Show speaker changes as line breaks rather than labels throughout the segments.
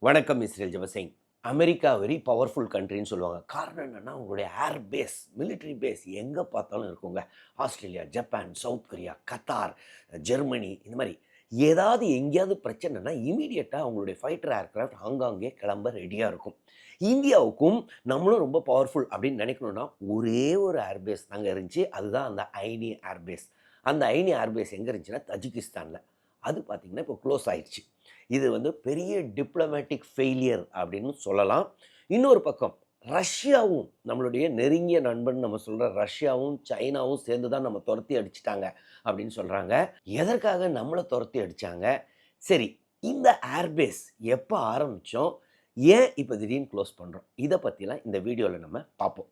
வணக்கம் Israel Jebasingh. America very powerful கண்ட்ரின்னு சொல்லுவாங்க. காரணம் என்னன்னா, உங்களுடைய ஏர் பேஸ், மிலிட்டரி பேஸ் எங்கே பார்த்தாலும் இருக்குங்க. Australia, Japan, south Korea, Qatar, Germany இந்த மாதிரி ஏதாவது எங்கேயாவது பிரச்சனைனா இமீடியட்டாக அவங்களுடைய ஃபைட்டர் ஏர்க்ராஃப்ட் ஆங்காங்கே கிளம்ப ரெடியாக இருக்கும். இந்தியாவுக்கும் நம்மளும் ரொம்ப பவர்ஃபுல் அப்படின்னு நினைக்கணும்னா ஒரே ஒரு ஏர்பேஸ் அங்கே இருந்துச்சு. அதுதான் அந்த ஐனி ஏர்பேஸ். அந்த ஐனி ஏர்பேஸ் எங்கே இருந்துச்சுன்னா தஜிகிஸ்தானில். அது பார்த்திங்கன்னா இப்போ க்ளோஸ் ஆயிடுச்சு. இது பெரிய டிப்ளமேட்டிக் ஃபெயிலியர் அப்படின்னு சொல்லலாம். இன்னொரு பக்கம் ரஷ்யாவும், நம்மளுடைய நெருங்கிய நண்பன் நம்ம சொல்கிற ரஷ்யாவும் சைனாவும் சேர்ந்து தான் நம்ம துரத்தி அடிச்சிட்டாங்க அப்படின்னு சொல்கிறாங்க. எதற்காக நம்மளை துரத்தி அடித்தாங்க? சரி, இந்த ஏர்பேஸ் எப்போ ஆரம்பித்தோம், ஏன் இப்போ திடீர்னு க்ளோஸ் பண்ணுறோம், இதை பற்றிலாம் இந்த வீடியோவில் நம்ம பார்ப்போம்.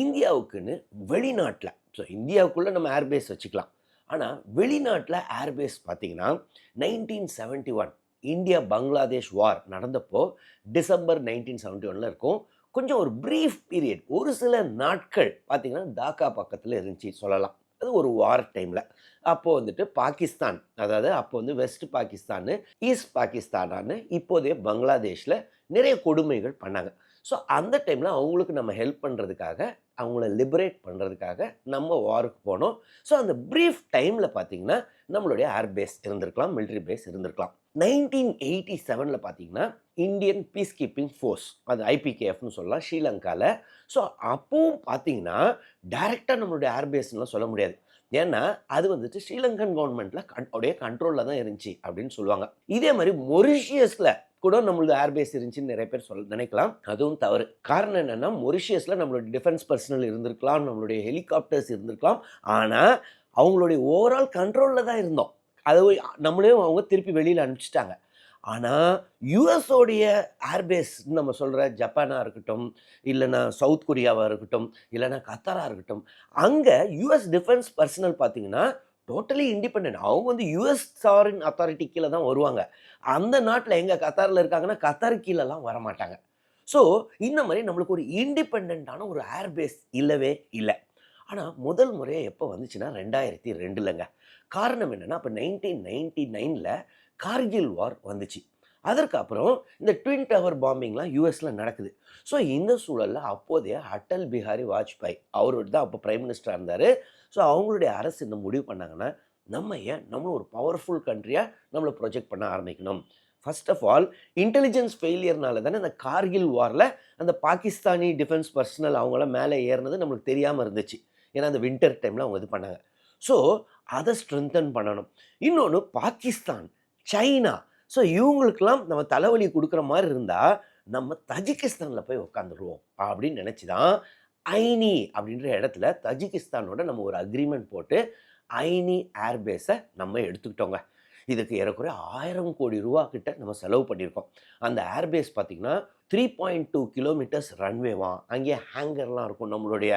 இந்தியாவுக்குன்னு வெளிநாட்டில், ஸோ இந்தியாவுக்குள்ளே நம்ம ஏர்பேஸ் வச்சுக்கலாம். ஆனால் வெளிநாட்டில் ஏர்பேஸ் பார்த்திங்கன்னா 1971 இந்தியா பங்களாதேஷ் வார் நடந்தப்போ டிசம்பர் 1971 இருக்கும். கொஞ்சம் ஒரு ப்ரீஃப் பீரியட், ஒரு சில நாட்கள் பார்த்திங்கன்னா டாக்கா பக்கத்தில் இருந்துச்சு சொல்லலாம். அது ஒரு வார் டைமில். அப்போது பாகிஸ்தான், அதாவது அப்போ வெஸ்ட் பாகிஸ்தான், ஈஸ்ட் பாகிஸ்தானான்னு இப்போதைய பங்களாதேஷில் நிறைய கொடுமைகள் பண்ணாங்க. ஸோ அந்த டைமில் அவங்களுக்கு நம்ம ஹெல்ப் பண்ணுறதுக்காக, அவங்கள லிபரேட் பண்ணுறதுக்காக நம்ம வாருக்கு போனோம். ஸோ அந்த ப்ரீஃப் டைமில் பார்த்திங்கன்னா நம்மளுடைய ஏர்பேஸ் இருந்திருக்கலாம், மிலிட்ரி பேஸ் இருந்திருக்கலாம். 1987 பார்த்திங்கன்னா இந்தியன் பீஸ் கீப்பிங் ஃபோர்ஸ், அது ஐபிகேஎஃப்னு சொல்லலாம், ஸ்ரீலங்காவில். ஸோ அப்பவும் பார்த்திங்கன்னா டைரெக்டாக நம்மளுடைய ஏர்பேஸ்லாம் சொல்ல முடியாது. ஏன்னா அது ஸ்ரீலங்கன் கவர்மெண்ட்டில் உடைய கண்ட்ரோலில் தான் இருந்துச்சு அப்படின்னு சொல்லுவாங்க. இதே மாதிரி மொரிஷியஸில் கூட நம்மளோட ஏர்பேஸ் இருந்துச்சுன்னு நிறைய பேர் நினைக்கலாம். அதுவும் தவறு. காரணம் என்னென்னா, மொரிஷியஸில் நம்மளுடைய டிஃபென்ஸ் பர்சனல் இருந்திருக்கலாம், நம்மளுடைய ஹெலிகாப்டர்ஸ் இருந்திருக்கலாம். ஆனால் அவங்களுடைய ஓவரால் கண்ட்ரோலில் தான் இருந்தோம். அதை நம்மளையும் அவங்க திருப்பி வெளியில் அனுப்பிச்சிட்டாங்க. ஆனால் யூஎஸோடைய ஏர்பேஸ் நம்ம சொல்கிற ஜப்பானாக இருக்கட்டும், இல்லைனா சவுத் கொரியாவாக இருக்கட்டும், இல்லைனா கத்தாராக இருக்கட்டும், அங்கே யூஎஸ் டிஃபென்ஸ் பர்சனல் பார்த்திங்கன்னா டோட்டலி இண்டிபெண்ட். அவங்க யூஎஸ் சாரின் அத்தாரிட்டி கீழே தான் வருவாங்க. அந்த நாட்டில் எங்கே கத்தாரில் இருக்காங்கன்னா கத்தார் கீழெல்லாம் வரமாட்டாங்க. ஸோ இந்த மாதிரி நம்மளுக்கு ஒரு இண்டிபெண்ட்டான ஒரு ஏர்பேஸ் இல்லவே இல்லை. ஆனால் முதல் முறையாக எப்போ வந்துச்சுன்னா 2002ங்க. காரணம் என்னென்னா, அப்போ 1999 கார்கில் வார் வந்துச்சு. அதற்கு அப்புறம் இந்த ட்வின் டவர் பாம்பிங்லாம் யூஎஸில் நடக்குது. ஸோ இந்த சூழலில் அப்போதைய அடல் பிஹாரி வாஜ்பாய் அவர் தான் அப்போ பிரைம் மினிஸ்டராக இருந்தார். ஸோ அவங்களுடைய அரசு இந்த முடிவு பண்ணாங்கன்னா, நம்ம ஏன் நம்மளும் ஒரு பவர்ஃபுல் கண்ட்ரியாக நம்மளை ப்ரொஜெக்ட் பண்ண ஆரம்பிக்கணும். ஃபர்ஸ்ட் ஆஃப் ஆல் இன்டெலிஜென்ஸ் ஃபெயிலியர்னால தானே அந்த கார்கில் வாரில் அந்த பாகிஸ்தானி டிஃபென்ஸ் பர்சனல் அவங்களாம் மேலே ஏறினது நம்மளுக்கு தெரியாமல் இருந்துச்சு. ஏன்னா அந்த வின்டர் டைமில் அவங்க இது பண்ணாங்க. ஸோ அதை ஸ்ட்ரென்தன் பண்ணணும். இன்னொன்று பாகிஸ்தான், சைனா, ஸோ இவங்களுக்கெல்லாம் நம்ம தலைவலி கொடுக்குற மாதிரி இருந்தால் நம்ம தஜிகிஸ்தானில் போய் உட்காந்துருவோம் அப்படின்னு நினச்சி தான் ஐனி அப்படின்ற இடத்துல தஜிகிஸ்தானோட நம்ம ஒரு அக்ரிமெண்ட் போட்டு ஐனி ஏர்பேஸை நம்ம எடுத்துக்கிட்டோங்க. இதுக்கு ஏறக்குறைய 1000 கோடி ரூபா கிட்ட நம்ம செலவு பண்ணியிருக்கோம். அந்த ஏர்பேஸ் பார்த்திங்கன்னா 3.2 கிலோமீட்டர்ஸ் ரன்வேவான், அங்கேயே ஹேங்கர்லாம் இருக்கும், நம்மளுடைய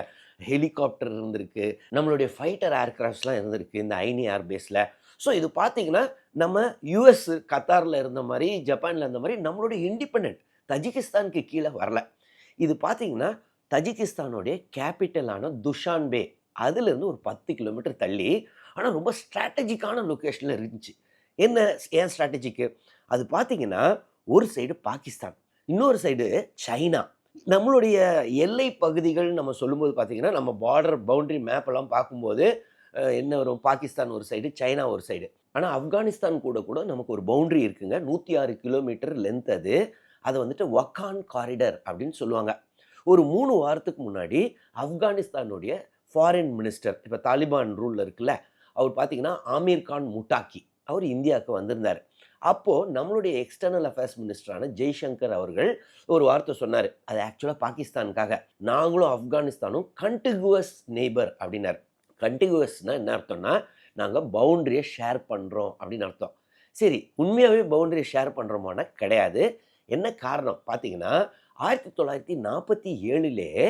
ஹெலிகாப்டர் இருந்திருக்கு, நம்மளுடைய ஃபைட்டர் ஏர்க்ராஃப்ட்ஸ்லாம் இருந்திருக்கு இந்த ஐனி ஏர்பேஸில். ஸோ இது பார்த்திங்கன்னா நம்ம யூஎஸ் கத்தாரில் இருந்த மாதிரி, ஜப்பானில் இருந்த மாதிரி நம்மளுடைய இண்டிபெண்ட் தஜிகிஸ்தானுக்கு கீழே வரல. இது பார்த்திங்கன்னா தஜிகிஸ்தானுடைய கேபிட்டலான துஷான்பே அதுலேருந்து ஒரு 10 கிலோமீட்டர் தள்ளி, ஆனால் ரொம்ப ஸ்ட்ராட்டஜிக்கான லொக்கேஷனில் இருந்துச்சு. ஏன் ஸ்ட்ராட்டஜிக்கு? அது பார்த்திங்கன்னா ஒரு சைடு பாகிஸ்தான், இன்னொரு சைடு சைனா. நம்மளுடைய எல்லை பகுதிகள் நம்ம சொல்லும்போது பார்த்திங்கன்னா, நம்ம பார்டர் பவுண்ட்ரி மேப்பெல்லாம் பார்க்கும்போது என்ன வரும், பாகிஸ்தான் ஒரு சைடு, சைனா ஒரு சைடு. ஆனால் ஆப்கானிஸ்தான் கூட நமக்கு ஒரு பவுண்ட்ரி இருக்குங்க. 106 கிலோமீட்டர் லென்த் அது. அதை வக்கான் காரிடர் அப்படின்னு சொல்லுவாங்க. ஒரு 3 வாரத்துக்கு முன்னாடி ஆப்கானிஸ்தானுடைய ஃபாரின் மினிஸ்டர், இப்போ தாலிபான் ரூலில் இருக்குல்ல, அவர் பார்த்திங்கன்னா ஆமீர் கான் முட்டாக்கி, அவர் இந்தியாவுக்கு வந்திருந்தார். அப்போது நம்மளுடைய எக்ஸ்டர்னல் அஃபேர்ஸ் மினிஸ்டரான ஜெய்சங்கர் அவர்கள் ஒரு வார்த்தை சொன்னார். அது ஆக்சுவலாக பாகிஸ்தானுக்காக, நாங்களும் ஆப்கானிஸ்தானும் கண்டிகுவஸ் நெய்பர் அப்படின்னார். கண்டிகுவஸ்னால் என்ன அர்த்தம்னா, நாங்கள் பவுண்ட்ரியை ஷேர் பண்ணுறோம் அப்படின்னு அர்த்தம். சரி, உண்மையாகவே பவுண்ட்ரியை ஷேர் பண்ணுறோமானா கிடையாது. என்ன காரணம் பார்த்திங்கன்னா, 1947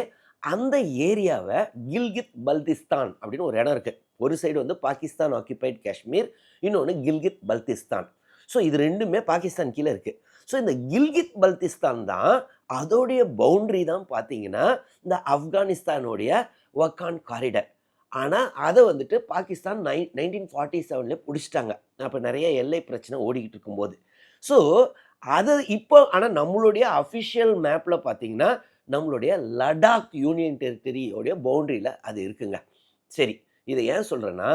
அந்த ஏரியாவை கில்கித் பல்திஸ்தான் அப்படின்னு ஒரு இடம் இருக்குது. ஒரு சைடு பாகிஸ்தான் ஆக்கியபைட் காஷ்மீர், இன்னொன்று கில்கித் பல்திஸ்தான். ஸோ இது ரெண்டுமே பாகிஸ்தான் கீழே இருக்குது. ஸோ இந்த கில்கித் பல்திஸ்தான் தான் அதோடைய பவுண்டரி தான் பார்த்தீங்கன்னா இந்த ஆப்கானிஸ்தானுடைய வக்கான் காரிடர். ஆனால் அதை வந்துட்டு பாகிஸ்தான் 1947 பிடிச்சிட்டாங்க. அப்போ நிறைய எல்லை பிரச்சனை ஓடிக்கிட்டு இருக்கும்போது. ஸோ அது இப்போ ஆனால் நம்மளுடைய அஃபிஷியல் மேப்பில் பார்த்தீங்கன்னா நம்மளுடைய லடாக் யூனியன் டெரிட்டரியோடைய பவுண்டரியில் அது இருக்குங்க. சரி, இதை ஏன் சொல்கிறேன்னா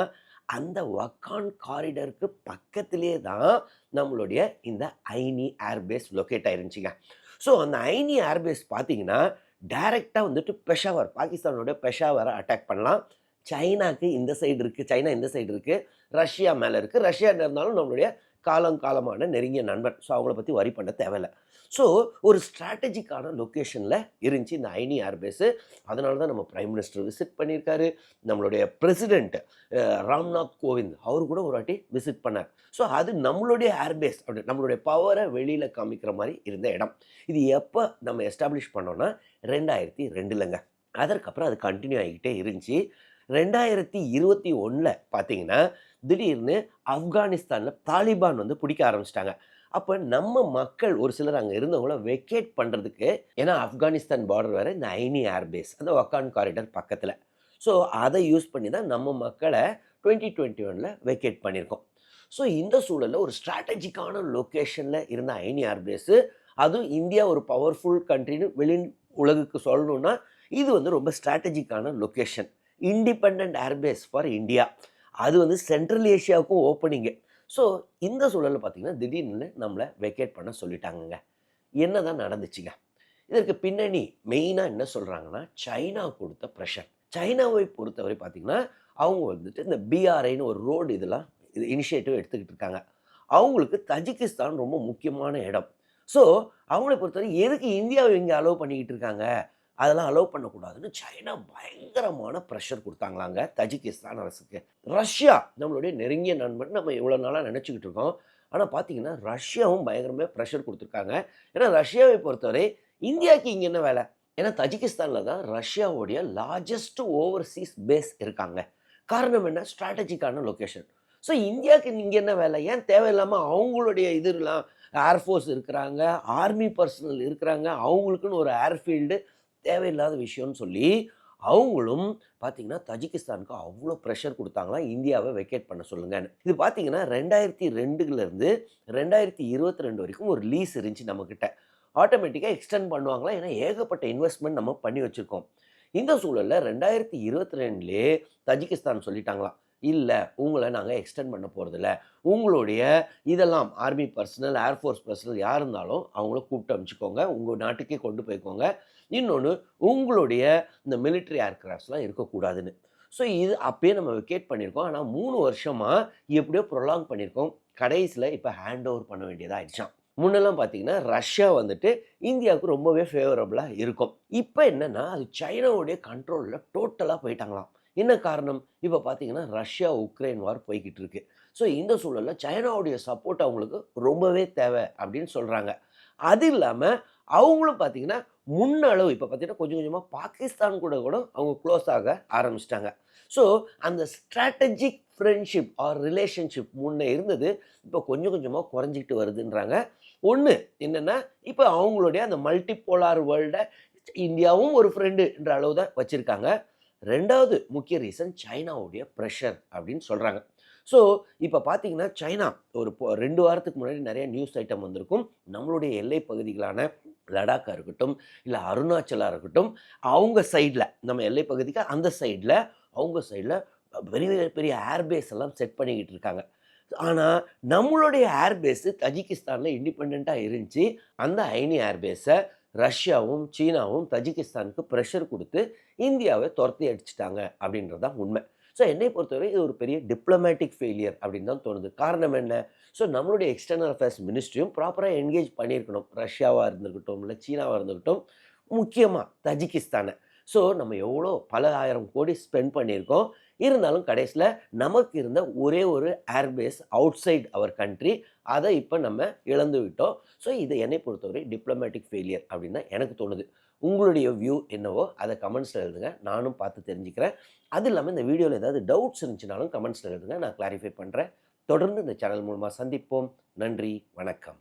அந்த வக்கான் காரிடருக்கு பக்கத்திலே தான் நம்மளுடைய இந்த ஐனி ஏர்பேஸ் லொக்கேட் ஆயிருந்துச்சுங்க. ஸோ அந்த ஐனி ஏர்பேஸ் பார்த்தீங்கன்னா டைரெக்டாக வந்துட்டு பெஷாவர், பாகிஸ்தானோட பெஷாவரை அட்டாக் பண்ணலாம். சைனாக்கு இந்த சைடு இருக்குது, சைனா இந்த சைடு இருக்குது, ரஷ்யா மேலே இருக்குது. ரஷ்யா இருந்தாலும் நம்மளுடைய காலங்காலமான நெருங்கிய நண்பன். ஸோ அவங்கள பற்றி வரி பண்ண தேவையில்லை. ஸோ ஒரு ஸ்ட்ராட்டஜிக்கான லொக்கேஷனில் இருந்துச்சு இந்த ஐனி ஏர்பேஸு. அதனால தான் நம்ம பிரைம் மினிஸ்டர் விசிட் பண்ணியிருக்காரு. நம்மளுடைய பிரசிடென்ட் ராம்நாத் கோவிந்த் அவர் கூட ஒரு வாட்டி விசிட் பண்ணார். ஸோ அது நம்மளுடைய ஏர்பேஸ் அப்படி நம்மளுடைய பவரை வெளியில் காமிக்கிற மாதிரி இருந்த இடம். இது எப்போ நம்ம எஸ்டாப்ளிஷ் பண்ணோன்னா 2002ங்க. அதற்கப்புறம் அது கண்டினியூ ஆகிக்கிட்டே இருந்துச்சு. 2021 பார்த்தீங்கன்னா திடீர்னு ஆப்கானிஸ்தானில் தாலிபான் வந்து பிடிக்க ஆரம்பிச்சிட்டாங்க. அப்போ நம்ம மக்கள் ஒரு சிலர் அங்கே இருந்தவங்கள வெக்கேட் பண்ணுறதுக்கு, ஏன்னா ஆப்கானிஸ்தான் பார்டர் வேறு, இந்த ஐனி ஏர்பேஸ் அந்த வக்கான் காரிடர் பக்கத்தில். ஸோ அதை யூஸ் பண்ணி தான் நம்ம மக்களை 2021 வெக்கேட் பண்ணியிருக்கோம். ஸோ இந்த சூழலில் ஒரு ஸ்ட்ராட்டஜிக்கான லொக்கேஷனில் இருந்த ஐனி ஏர்பேஸு, அதுவும் இந்தியா ஒரு பவர்ஃபுல் கண்ட்ரின்னு உலகுக்கு சொல்லணுன்னா இது வந்து ரொம்ப ஸ்ட்ராட்டஜிக்கான location. Independent airbase for India. அது வந்து சென்ட்ரல் ஏஷியாவுக்கும் ஓப்பனிங்கு. ஸோ இந்த சூழலில் பார்த்தீங்கன்னா திடீர்னு நம்மளை வெக்கேட் பண்ண சொல்லிட்டாங்கங்க. என்ன தான் நடந்துச்சுங்க? இதற்கு பின்னணி மெயினாக என்ன சொல்கிறாங்கன்னா சைனா கொடுத்த ப்ரெஷர். சைனாவை பொறுத்தவரை பார்த்தீங்கன்னா அவங்க வந்துட்டு இந்த பிஆர்ஐன்னு ஒரு ரோடு இதெல்லாம் இனிஷியேட்டிவ் எடுத்துக்கிட்டு இருக்காங்க. அவங்களுக்கு தஜிகிஸ்தான் ரொம்ப முக்கியமான இடம். ஸோ அவங்கள பொறுத்தவரை எதுக்கு இந்தியாவை இங்கே அலோவ் பண்ணிக்கிட்டு இருக்காங்க, அதெல்லாம் அலோவ் பண்ணக்கூடாதுன்னு சைனா பயங்கரமான ப்ரெஷர் கொடுத்தாங்களாங்க தஜிகிஸ்தான் அரசுக்கு. ரஷ்யா நம்மளுடைய நெருங்கிய நண்பன் நம்ம இவ்வளோ நாளாக நினச்சிக்கிட்டு இருக்கோம். ஆனால் பார்த்தீங்கன்னா ரஷ்யாவும் பயங்கரமாக ப்ரெஷர் கொடுத்துருக்காங்க. ஏன்னா ரஷ்யாவை பொறுத்தவரை இந்தியாவுக்கு இங்கே என்ன வேலை? ஏன்னா தஜிகிஸ்தானில் தான் ரஷ்யாவுடைய லார்ஜஸ்ட் ஓவர்சீஸ் பேஸ் இருக்காங்க. காரணம் என்ன? ஸ்ட்ராட்டஜிக்கான லொக்கேஷன். ஸோ இந்தியாவுக்கு இங்கே என்ன வேலை? ஏன் தேவையில்லாமல் அவங்களுடைய இதெல்லாம் ஏர்ஃபோர்ஸ் இருக்கிறாங்க, ஆர்மி பர்சனல் இருக்கிறாங்க, அவங்களுக்குன்னு ஒரு ஏர்ஃபீல்டு, தேவையில்லாத விஷயம்னு சொல்லி அவங்களும் பார்த்தீங்கன்னா தஜிகிஸ்தானுக்கு அவ்வளோ ப்ரெஷர் கொடுத்தாங்களாம் இந்தியாவை வெக்கேட் பண்ண சொல்லுங்கன்னு. இது பார்த்தீங்கன்னா 2002லேருந்து 2022 வரைக்கும் ஒரு லீஸ் இருந்துச்சு நம்மக்கிட்ட. ஆட்டோமேட்டிக்காக எக்ஸ்டெண்ட் பண்ணுவாங்களா, ஏன்னா ஏகப்பட்ட இன்வெஸ்ட்மெண்ட் நம்ம பண்ணி வச்சுருக்கோம். இந்த சூழலில் 2022லே தஜிகிஸ்தான் சொல்லிட்டாங்களாம், இல்லை உங்களை நாங்கள் எக்ஸ்டெண்ட் பண்ண போகிறதில்ல, உங்களுடைய இதெல்லாம் ஆர்மி பர்சனல், ஏர்ஃபோர்ஸ் பர்சனல் யார் இருந்தாலும் அவங்கள கூப்பிட்டு அனுப்பிச்சிக்கோங்க, உங்கள் நாட்டுக்கே கொண்டு போய்க்கோங்க, இன்னொன்று உங்களுடைய இந்த மிலிட்ரி ஏர்க்ராஃப்ட்ஸ்லாம் இருக்கக்கூடாதுன்னு. ஸோ இது அப்பயே நம்ம வெக்கேட் பண்ணியிருக்கோம். ஆனால் 3 வருஷமாக எப்படியோ ப்ரொலாங் பண்ணியிருக்கோம். கடைசியில் இப்போ ஹேண்ட் ஓவர் பண்ண வேண்டியதாக ஆயிடுச்சான். முன்னெல்லாம் பார்த்தீங்கன்னா ரஷ்யா வந்துட்டு இந்தியாவுக்கு ரொம்பவே ஃபேவரபுளாக இருக்கும். இப்போ என்னென்னா அது சைனாவுடைய கண்ட்ரோலில் டோட்டலாக போயிட்டாங்களாம். என்ன காரணம்? இப்போ பார்த்தீங்கன்னா ரஷ்யா உக்ரைன் வார் போய்கிட்டு இருக்கு. ஸோ இந்த சூழலில் சைனாவுடைய சப்போர்ட் அவங்களுக்கு ரொம்பவே தேவை அப்படின்னு சொல்கிறாங்க. அது இல்லாமல் அவங்களும் பார்த்தீங்கன்னா முன்னளவு இப்போ பார்த்தீங்கன்னா கொஞ்சம் கொஞ்சமாக பாகிஸ்தான் கூட அவங்க க்ளோஸ் ஆக ஆரம்பிச்சிட்டாங்க. ஸோ அந்த ஸ்ட்ராட்டஜிக் ஃப்ரெண்ட்ஷிப் ஆர் ரிலேஷன்ஷிப் முன்னே இருந்தது இப்போ கொஞ்சம் கொஞ்சமாக குறைஞ்சிக்கிட்டு வருதுன்றாங்க. ஒன்று என்னென்னா இப்போ அவங்களுடைய அந்த மல்டிபோலார் வேர்ல்டை இந்தியாவும் ஒரு ஃப்ரெண்டுன்ற அளவு தான் வச்சுருக்காங்க. ரெண்டாவது முக்கிய ரீசன் சைனாவுடைய ப்ரெஷர் அப்படின்னு சொல்கிறாங்க. ஸோ இப்போ பார்த்தீங்கன்னா சைனா ஒரு 2 வாரத்துக்கு முன்னாடி நிறைய நியூஸ் ஐட்டம் வந்திருக்கும். நம்மளுடைய எல்லை பகுதிகளான லடாக்காக இருக்கட்டும், இல்லை அருணாச்சலாக இருக்கட்டும், அவங்க சைடில் நம்ம எல்லை பகுதிக்கு அந்த சைடில் அவங்க சைடில் பெரிய பெரிய ஏர்பேஸ் எல்லாம் செட் பண்ணிக்கிட்டு இருக்காங்க. ஆனால் நம்மளுடைய ஏர்பேஸு தஜிகிஸ்தானில் இண்டிபெண்ட்டாக இருந்துச்சு. அந்த ஐனி ஏர்பேஸை ரஷ்யாவும் சீனாவும் தஜிகிஸ்தானுக்கு ப்ரெஷர் கொடுத்து இந்தியாவை துரத்தி அடிச்சிட்டாங்க அப்படின்றது தான் உண்மை. ஸோ என்னை பொறுத்தவரை இது ஒரு பெரிய டிப்ளமேட்டிக் ஃபெயிலியர் அப்படின்னு தான் தோணுது. காரணம் என்ன? ஸோ நம்மளுடைய எக்ஸ்டர்னல் அஃபேர்ஸ் மினிஸ்ட்ரியும் ப்ராப்பராக என்கேஜ் பண்ணியிருக்கணும். ரஷ்யாவாக இருந்துருக்கட்டும், இல்லை சீனாவாக இருந்துருக்கட்டும், முக்கியமாக தஜிகிஸ்தானை. ஸோ நம்ம எவ்வளோ பல ஆயிரம் கோடி ஸ்பெண்ட் பண்ணியிருக்கோம். இருந்தாலும் கடைசியில் நமக்கு இருந்த ஒரே ஒரு airbase outside our country, அதை இப்போ நம்ம இழந்து விட்டோம். ஸோ இதை என்னை பொறுத்தவரை டிப்ளமேட்டிக் ஃபெயிலியர் அப்படின்னு தான் எனக்கு தோணுது. உங்களுடைய வியூ என்னவோ அதை கமெண்ட்ஸில் எழுதுங்க, நானும் பார்த்து தெரிஞ்சுக்கிறேன். அது இல்லாமல் இந்த வீடியோவில் ஏதாவது டவுட்ஸ் இருந்துச்சுனாலும் கமெண்ட்ஸில் எழுதுங்க, நான் கிளாரிஃபை பண்ணுறேன். தொடர்ந்து இந்த சேனல் மூலமாக சந்திப்போம். நன்றி, வணக்கம்.